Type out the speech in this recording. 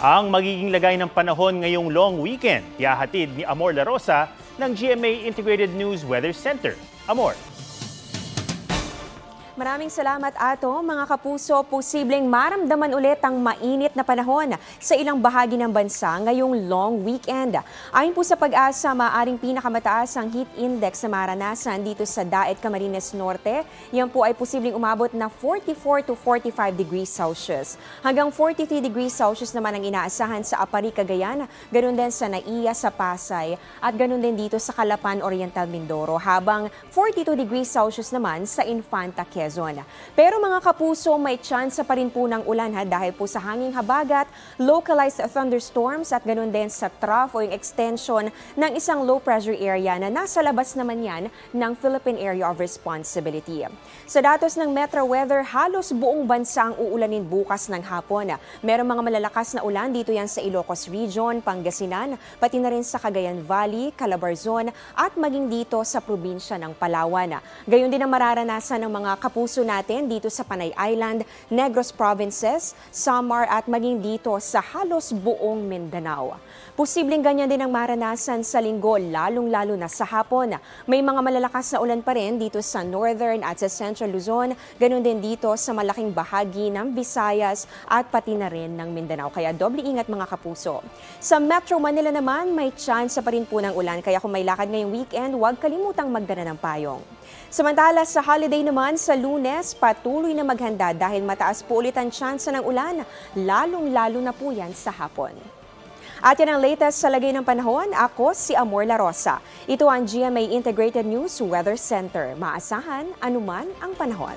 Ang magiging lagay ng panahon ngayong long weekend, ihahatid ni Amor La Rosa ng GMA Integrated News Weather Center. Amor. Maraming salamat, Ato. Mga kapuso, posibleng maramdaman ulit ang mainit na panahon sa ilang bahagi ng bansa ngayong long weekend. Ayon po sa Pag-asa, maaaring pinakamataas ang heat index na maranasan dito sa Daet, Camarines Norte. Yan po ay posibleng umabot na 44 to 45 degrees Celsius. Hanggang 43 degrees Celsius naman ang inaasahan sa Apari, Cagayan, ganun din sa Naiya sa Pasay, at ganun din dito sa Calapan, Oriental, Mindoro, habang 42 degrees Celsius naman sa Infanta, Quezon. Pero mga kapuso, may tsansa pa rin po ng ulan dahil po sa hanging habagat, localized thunderstorms at ganun din sa trough o yung extension ng isang low pressure area na nasa labas naman yan ng Philippine Area of Responsibility. Sa datos ng Metro Weather, halos buong bansa ang uulanin bukas ng hapon. Merong mga malalakas na ulan dito yan sa Ilocos Region, Pangasinan, pati na rin sa Cagayan Valley, Calabarzon at maging dito sa probinsya ng Palawan. Gayon din ang mararanasan ng mga kapuso natin dito sa Panay Island, Negros Provinces, Samar at maging dito sa halos buong Mindanao. Posibleng ganyan din ang maranasan sa linggo, lalong-lalo na sa hapon. May mga malalakas na ulan pa rin dito sa Northern at sa Central Luzon, ganun din dito sa malaking bahagi ng Visayas at pati na rin ng Mindanao. Kaya doble ingat mga kapuso. Sa Metro Manila naman, may chance pa rin po ng ulan. Kaya kung may lakad ngayong weekend, huwag kalimutang magdala ng payong. Samantala sa holiday naman sa Lunes, patuloy na maghanda dahil mataas po ulit ang tsansa ng ulan, lalong-lalo na po yan sa hapon. At yan ang latest sa lagay ng panahon. Ako si Amor La Rosa. Ito ang GMA Integrated News Weather Center. Maasahan anuman ang panahon.